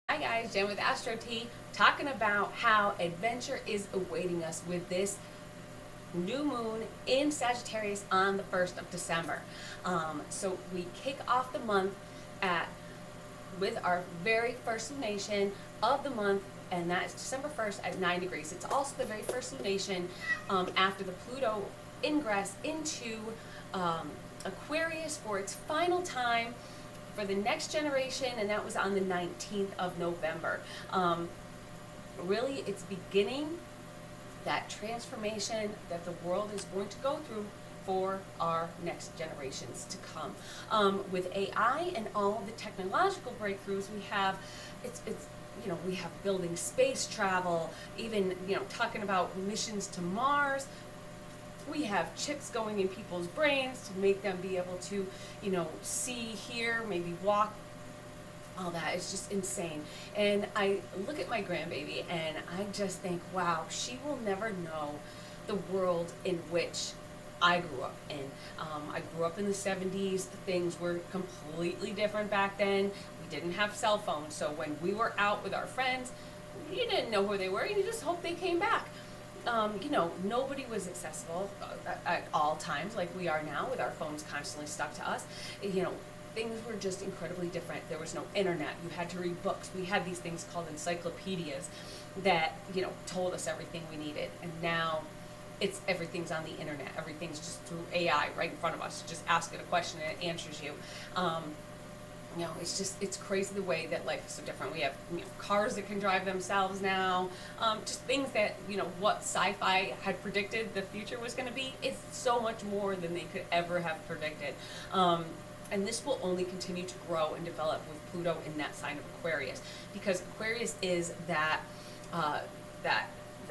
Hi guys, Jen with Astro T, talking about how adventure is awaiting us with this new moon in Sagittarius on the 1st of December. So we kick off the month at with our very first lunation of the month, and that is December 1st at 9 degrees. It's also the very first lunation after the Pluto ingress into Aquarius for its final time for the next generation, and that was on the 19th of November. Really, it's beginning that transformation that the world is going to go through for our next generations to come. With AI and all the technological breakthroughs we have, it's we have building space travel, even talking about missions to Mars. We have chips going in people's brains to make them be able to, see, hear, maybe walk. All that is just insane. And I look at my grandbaby and I just think, wow, she will never know the world in which I grew up in. I grew up in the 70s. Things were completely different back then. We didn't have cell phones. So when we were out with our friends, you didn't know who they were. You just hoped they came back. Nobody was accessible at all times like we are now with our phones constantly stuck to us. Things were just incredibly different. There was no internet. You had to read books. We had these things called encyclopedias that, told us everything we needed. And now everything's on the internet. Everything's just through AI right in front of us. You just ask it a question and it answers you. It's crazy the way that life is so different. We have cars that can drive themselves now. Just things that, what sci-fi had predicted the future was going to be. It's so much more than they could ever have predicted. And this will only continue to grow and develop with Pluto in that sign of Aquarius, because Aquarius is that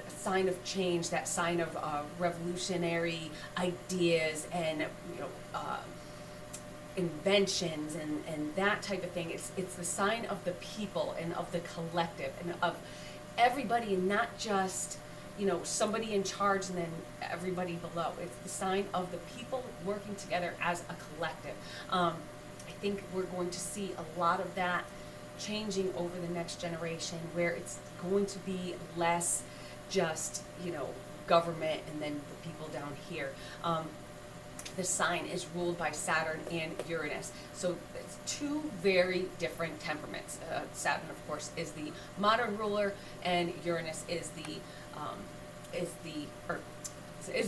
sign of change, that sign of revolutionary ideas and inventions and that type of thing. It's the sign of the people and of the collective and of everybody, and not just somebody in charge and then everybody below. It's the sign of the people working together as a collective. I think we're going to see a lot of that changing over the next generation, where it's going to be less just government and then the people down here. The sign is ruled by Saturn and Uranus. So it's two very different temperaments. Saturn, of course, is the modern ruler, and Uranus is the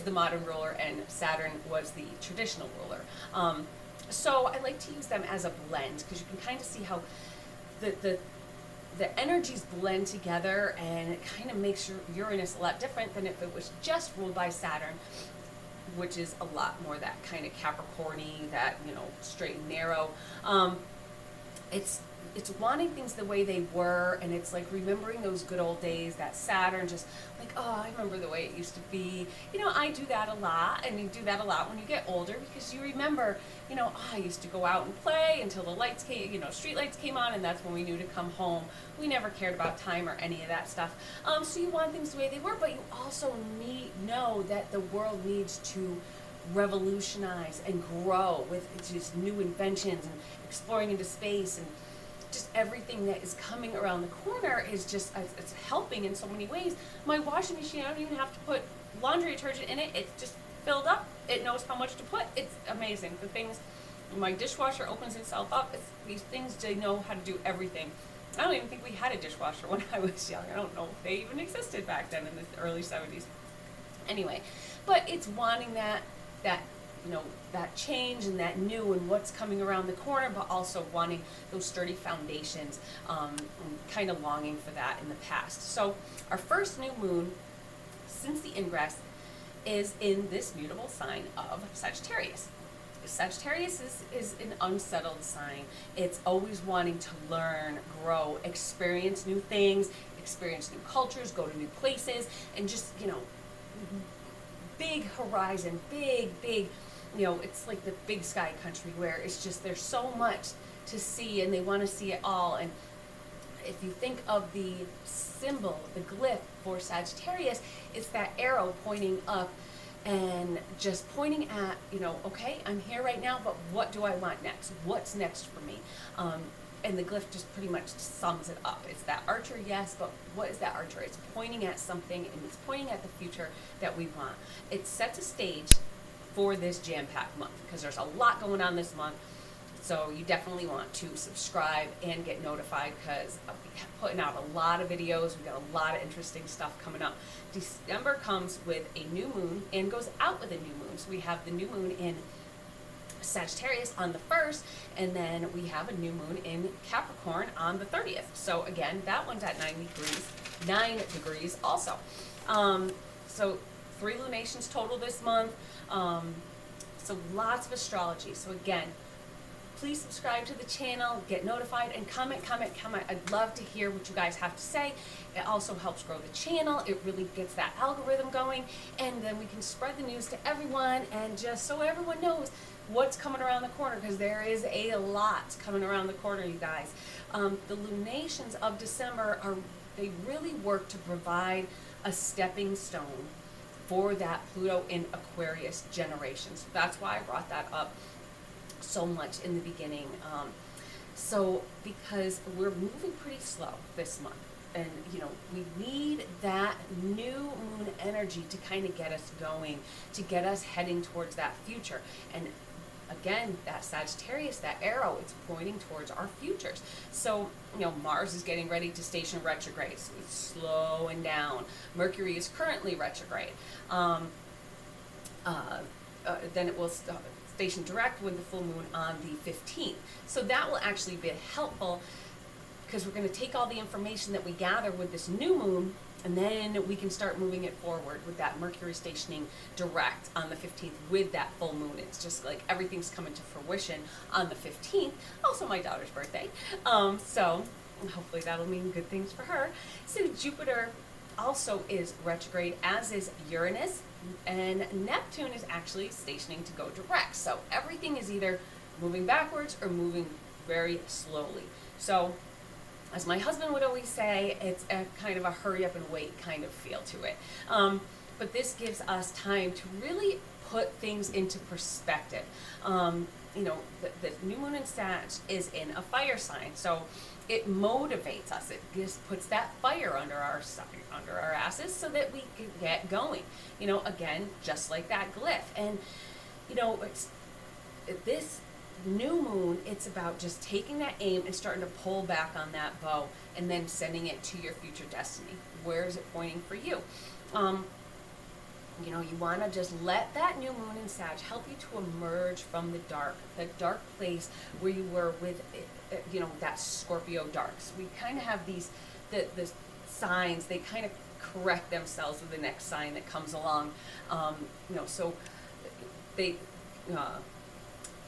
modern ruler, and Saturn was the traditional ruler. So I like to use them as a blend, because you can kind of see how the energies blend together, and it kind of makes your Uranus a lot different than if it was just ruled by Saturn, which is a lot more that kind of Capricorny, that straight and narrow. It's wanting things the way they were, and it's like remembering those good old days. That Saturn, just like, oh, I remember the way it used to be. I do that a lot, and you do that a lot when you get older, because you remember, oh, I used to go out and play until the lights came, street lights came on, and that's when we knew to come home. We never cared about time or any of that stuff. So you want things the way they were, but you also know that the world needs to revolutionize and grow with just new inventions and exploring into space, and just everything that is coming around the corner is just, it's helping in so many ways. My washing machine, I don't even have to put laundry detergent in it. It's just filled up. It knows how much to put. It's amazing. The things, my dishwasher opens itself up. These things, they know how to do everything. I don't even think we had a dishwasher when I was young. I don't know if they even existed back then in the early 70s. Anyway, but it's wanting that change and that new and what's coming around the corner, but also wanting those sturdy foundations, and kind of longing for that in the past. So our first new moon since the ingress is in this mutable sign of Sagittarius. Sagittarius is an unsettled sign. It's always wanting to learn, grow, experience new things, experience new cultures, go to new places, and just, big horizon, big, it's like the big sky country, where it's just, there's so much to see and they want to see it all. And if you think of the symbol, the glyph for Sagittarius, it's that arrow pointing up and just pointing at, okay, I'm here right now, but what do I want next? What's next for me? and the glyph just pretty much sums it up. It's that archer, yes, but what is that archer? It's pointing at something, and it's pointing at the future that we want. It sets a stage for this jam-packed month, because there's a lot going on this month. So you definitely want to subscribe and get notified, because we're putting out a lot of videos. We've got a lot of interesting stuff coming up. December comes with a new moon and goes out with a new moon. So we have the new moon in Sagittarius on the 1st, and then we have a new moon in Capricorn on the 30th. So again, that one's at 9 degrees also. So 3 lunations total this month. So lots of astrology. So again, please subscribe to the channel, get notified, and comment. I'd love to hear what you guys have to say. It also helps grow the channel. It really gets that algorithm going, and then we can spread the news to everyone, and just so everyone knows what's coming around the corner, because there is a lot coming around the corner, you guys. The lunations of December they really work to provide a stepping stone for that Pluto in Aquarius generation. So that's why I brought that up so much in the beginning. So because we're moving pretty slow this month, and we need that new moon energy to kind of get us going, to get us heading towards that future. And again, that Sagittarius, that arrow, it's pointing towards our futures. So, Mars is getting ready to station retrograde, so it's slowing down. Mercury is currently retrograde. Then it will station direct with the full moon on the 15th. So that will actually be helpful, because we're going to take all the information that we gather with this new moon, and then we can start moving it forward with that Mercury stationing direct on the 15th with that full moon. It's just like everything's coming to fruition on the 15th. Also my daughter's birthday. So hopefully that'll mean good things for her. So Jupiter also is retrograde, as is Uranus, and Neptune is actually stationing to go direct. So everything is either moving backwards or moving very slowly. So as my husband would always say, it's a kind of a hurry up and wait kind of feel to it. But this gives us time to really put things into perspective. The new moon in Sag is in a fire sign, so it motivates us. It just puts that fire under our asses so that we can get going. Again, just like that glyph. And this new moon, it's about just taking that aim and starting to pull back on that bow, and then sending it to your future destiny. Where is it pointing for you? You want to just let that new moon in Sag help you to emerge from the dark place where you were with, that Scorpio dark. So we kind of have the signs, they kind of correct themselves with the next sign that comes along. So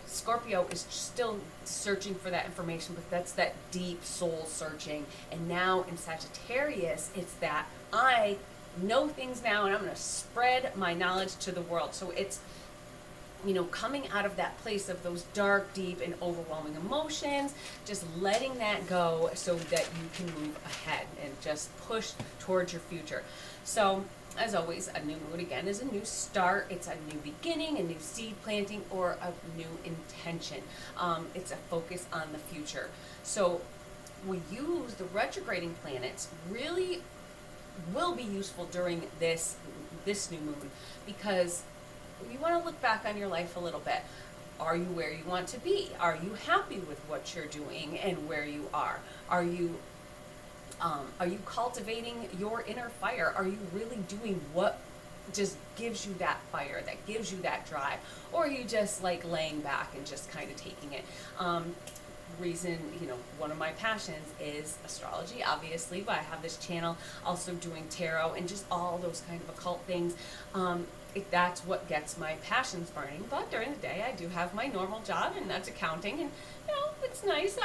Scorpio is still searching for that information, but that's that deep soul searching. And now in Sagittarius, it's that I know things now, and I'm going to spread my knowledge to the world. So it's, coming out of that place of those dark, deep, and overwhelming emotions, just letting that go so that you can move ahead and just push towards your future. So as always, a new moon, again, is a new start. It's a new beginning, a new seed planting, or a new intention. It's a focus on the future. So we use the retrograding planets really will be useful during this new moon, because you want to look back on your life a little bit. Are you where you want to be? Are you happy with what you're doing and where you are? Are you cultivating your inner fire? Are you really doing what just gives you that fire, that gives you that drive? Or are you just like laying back and just kind of taking it? One of my passions is astrology, obviously, but I have this channel also doing tarot and just all those kind of occult things. That's what gets my passions burning. But during the day, I do have my normal job, and that's accounting, and it's nice.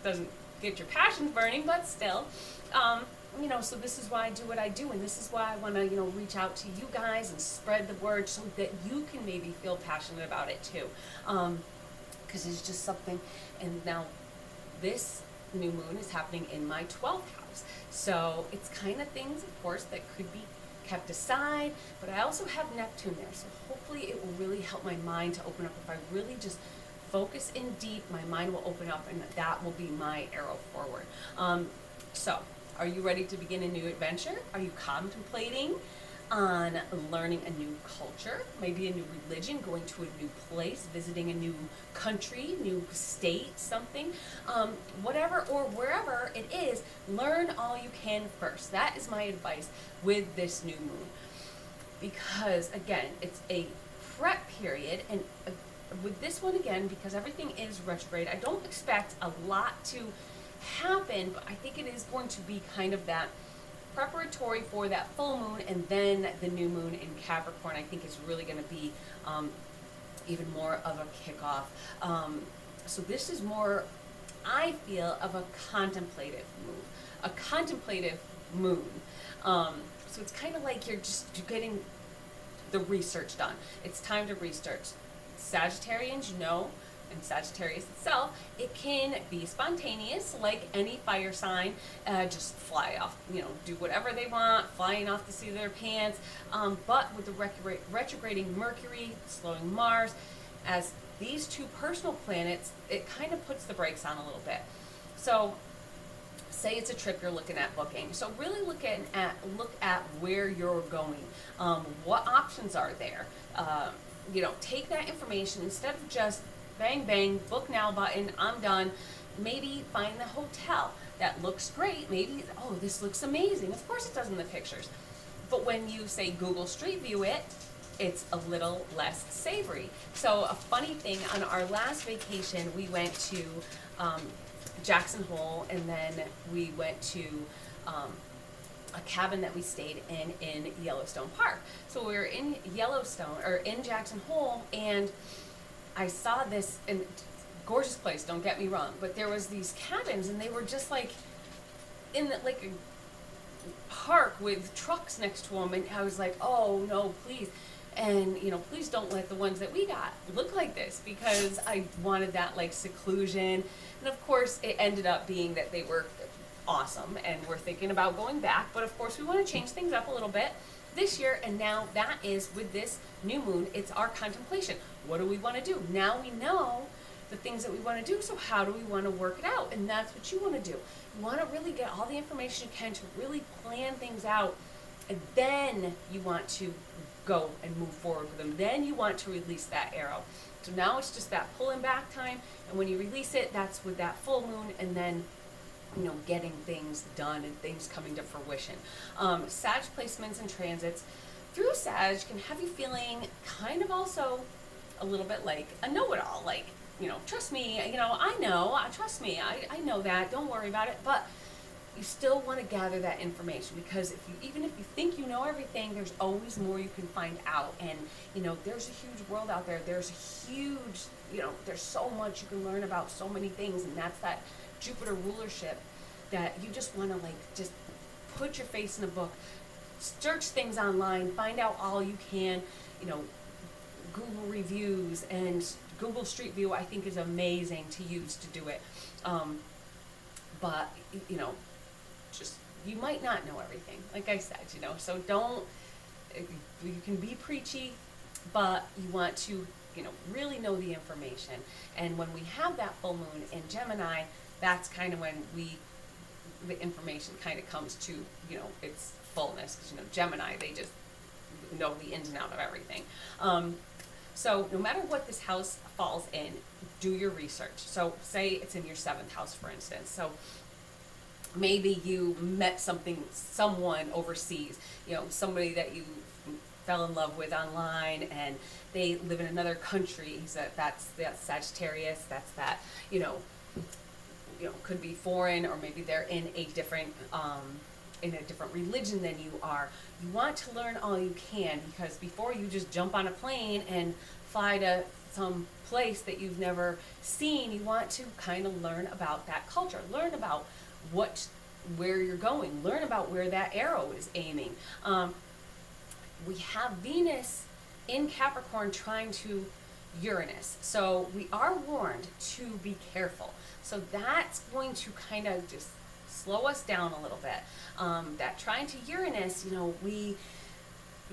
Doesn't get your passions burning, but still, so this is why I do what I do, and this is why I want to, reach out to you guys and spread the word so that you can maybe feel passionate about it too. Because it's just something. And now this new moon is happening in my 12th house. So it's kind of things, of course, that could be kept aside, but I also have Neptune there. So hopefully it will really help my mind to open up if I really just focus in deep, my mind will open up, and that will be my arrow forward. So, are you ready to begin a new adventure? Are you contemplating on learning a new culture, maybe a new religion, going to a new place, visiting a new country, new state, something, whatever or wherever it is, learn all you can first. That is my advice with this new moon. Because again, it's a prep period, and with this one again, because everything is retrograde, I don't expect a lot to happen, but I think it is going to be kind of that preparatory for that full moon, and then the new moon in Capricorn I think is really going to be even more of a kickoff. So this is more, I feel, of a contemplative moon. So it's kind of like you're getting the research done. It's time to research. Sagittarians, and Sagittarius itself, it can be spontaneous, like any fire sign, just fly off, do whatever they want, flying off the seat of their pants. But with the retrograding Mercury, slowing Mars, as these two personal planets, it kind of puts the brakes on a little bit. So, say it's a trip you're looking at booking. So really look at where you're going. What options are there? Take that information instead of just bang, bang, book now button, I'm done. Maybe find the hotel that looks great. Maybe, oh, this looks amazing. Of course it does in the pictures. But when you say Google Street View it, it's a little less savory. So a funny thing, on our last vacation, we went to Jackson Hole, and then we went to a cabin that we stayed in Yellowstone Park. So we were in in Jackson Hole, and I saw this, and gorgeous place, don't get me wrong, but there was these cabins, and they were just like in like a park with trucks next to them, and I was like, oh no, please. And please don't let the ones that we got look like this, because I wanted that like seclusion. And of course it ended up being that they were awesome, and we're thinking about going back, but of course we want to change things up a little bit this year. And now that is, with this new moon, it's our contemplation. What do we want to do? Now we know the things that we want to do, so how do we want to work it out? And that's what you want to do. You want to really get all the information you can to really plan things out, and then you want to go and move forward with them. Then you want to release that arrow. So now it's just that pulling back time, and when you release it, that's with that full moon, and then getting things done and things coming to fruition. Sag placements and transits through Sag can have you feeling kind of also a little bit like a know-it-all, like, trust me, trust me, I know that, don't worry about it. But you still want to gather that information, because even if you think you know everything, there's always more you can find out. And there's a huge world out there. There's there's so much you can learn about so many things, and that's that Jupiter rulership that you just want to just put your face in a book, search things online, find out all you can. Google reviews, and Google Street View I think is amazing to use to do it. But just, you might not know everything, like I said, so don't, you can be preachy, but you want to, really know the information. And when we have that full moon in Gemini, that's kind of when the information kind of comes to, its fullness, because, Gemini, they just know the ins and out of everything. So no matter what this house falls in, do your research. So say it's in your 7th house, for instance. So maybe you met someone overseas, somebody that you fell in love with online, and they live in another country. So that's Sagittarius. That's that, could be foreign, or maybe they're in a different religion than you are. You want to learn all you can, because before you just jump on a plane and fly to some place that you've never seen, you want to kind of learn about that culture, learn about where you're going, learn about where that arrow is aiming. We have Venus in Capricorn trying to Uranus, so we are warned to be careful. So that's going to kind of just slow us down a little bit. That trying to Uranus,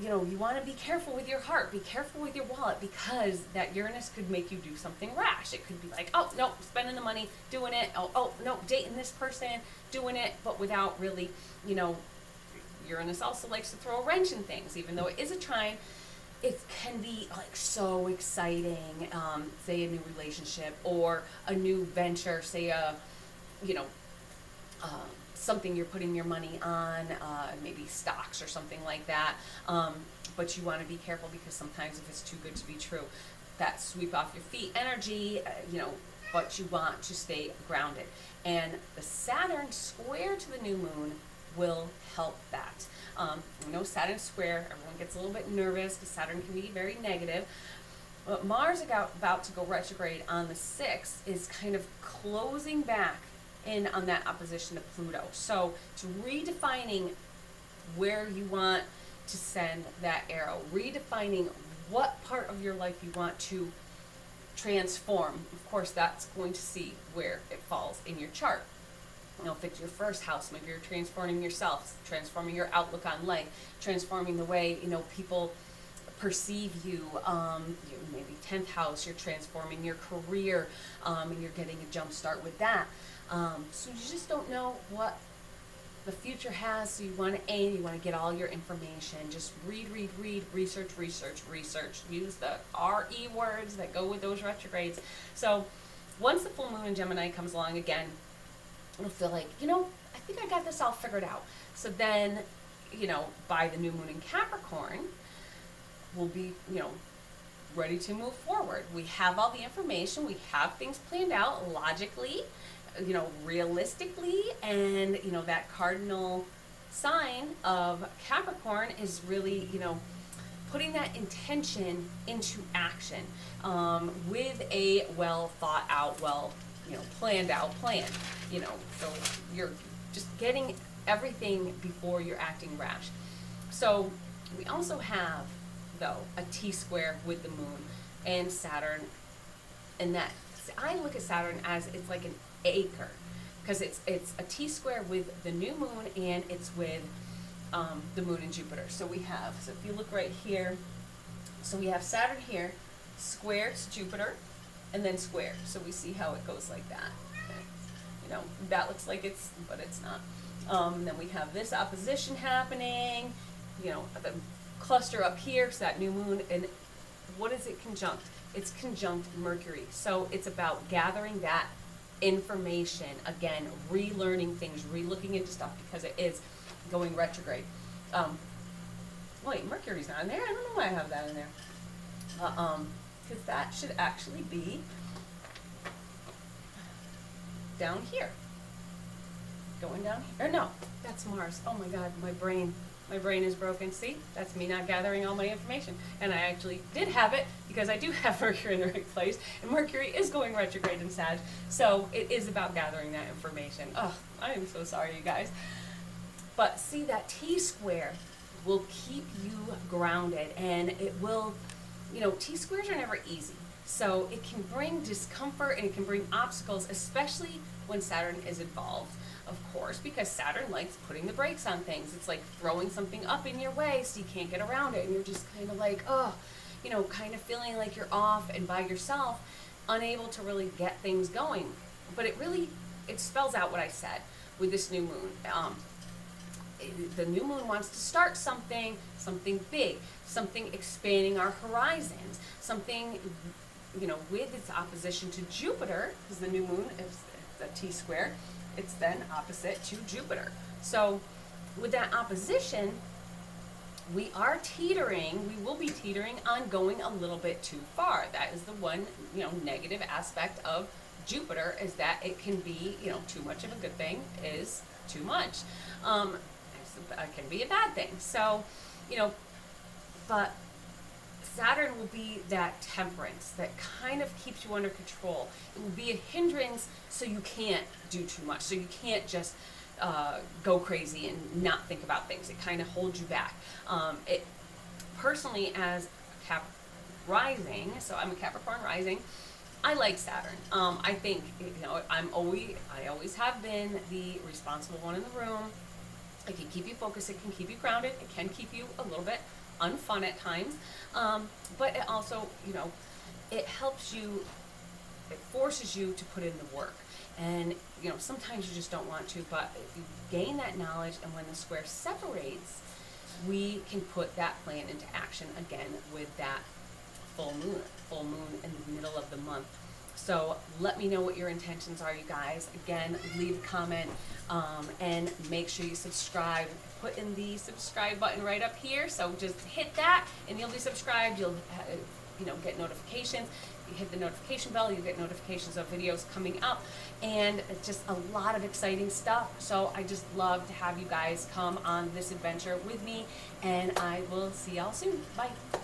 you want to be careful with your heart, be careful with your wallet, because that Uranus could make you do something rash. It could be like, oh, no, spending the money, doing it. Oh, no, dating this person, doing it, but without really, Uranus also likes to throw a wrench in things, even though it is a trine. It can be like so exciting, say a new relationship or a new venture, say you know, something you're putting your money on, maybe stocks or something like that. But you want to be careful, because sometimes if it's too good to be true, that sweep off your feet energy, but you want to stay grounded. And the Saturn square to the new moon will help that. Saturn square, everyone gets a little bit nervous because Saturn can be very negative. But Mars about to go retrograde on the 6th is kind of closing back in on that opposition to Pluto. So it's redefining where you want to send that arrow, redefining what part of your life you want to transform. Of course, that's going to see where it falls in your chart. If it's your first house, maybe you're transforming yourself, transforming your outlook on life, transforming the way, people perceive you. Maybe 10th house, you're transforming your career, and you're getting a jump start with that. So you just don't know what the future has, so you want to aim, you want to get all your information. Just read, research. Use the RE words that go with those retrogrades. So once the full moon in Gemini comes along again, it'll feel like, I think I got this all figured out. So then, by the new moon in Capricorn, we'll be, ready to move forward. We have all the information, we have things planned out logically, realistically, and, that cardinal sign of Capricorn is really, putting that intention into action, with a well thought out, planned out plan, so you're just getting everything before you're acting rash. So we also have, though, a T-square with the moon and Saturn, and that, I look at Saturn as it's like an acre, because it's a T-square with the new moon, and it's with the moon and Jupiter. So if you look right here, so we have Saturn here, square to Jupiter, and then square. So we see how it goes like that. Okay. That looks like but it's not. Then we have this opposition happening, the cluster up here, so that new moon, and what is it conjunct? It's conjunct Mercury. So it's about gathering that information, again, relearning things, re-looking into stuff, because it is going retrograde. Wait, Mercury's not in there? I don't know why I have that in there. Because that should actually be down here. Going down here. Or no, that's Mars. Oh my God, my brain is broken. See, that's me not gathering all my information. And I actually did have it, because I do have Mercury in the right place, and Mercury is going retrograde in Sag. So it is about gathering that information. Oh, I am so sorry, you guys. But see, that T-square will keep you grounded, and it will, T-squares are never easy. So it can bring discomfort, and it can bring obstacles, especially when Saturn is involved, of course, because Saturn likes putting the brakes on things. It's like throwing something up in your way so you can't get around it, and you're just kind of like, kind of feeling like you're off and by yourself, unable to really get things going. But it spells out what I said with this new moon. The new moon wants to start something big, something expanding our horizons, something, with its opposition to Jupiter, because the new moon is the T-square, it's then opposite to Jupiter. So with that opposition, we will be teetering on going a little bit too far. That is the one, negative aspect of Jupiter, is that it can be, too much of a good thing is too much. It can be a bad thing. So, but Saturn will be that temperance that kind of keeps you under control. It will be a hindrance, so you can't do too much. So you can't just go crazy and not think about things. It kind of holds you back. Personally, as a Cap rising, so I'm a Capricorn rising, I like Saturn. I think, I always have been the responsible one in the room. It can keep you focused, it can keep you grounded, it can keep you a little bit unfun at times, but it also, you know, it helps you, it forces you to put in the work. And, you know, sometimes you just don't want to, but if you gain that knowledge, and when the square separates, we can put that plan into action again with that full moon in the middle of the month. So let me know what your intentions are, you guys. Again, leave a comment, and make sure you subscribe. Put in the subscribe button right up here. So just hit that, and you'll be subscribed. You'll, you know, get notifications. You hit the notification bell, you get notifications of videos coming up, and it's just a lot of exciting stuff. So I just love to have you guys come on this adventure with me, and I will see y'all soon. Bye.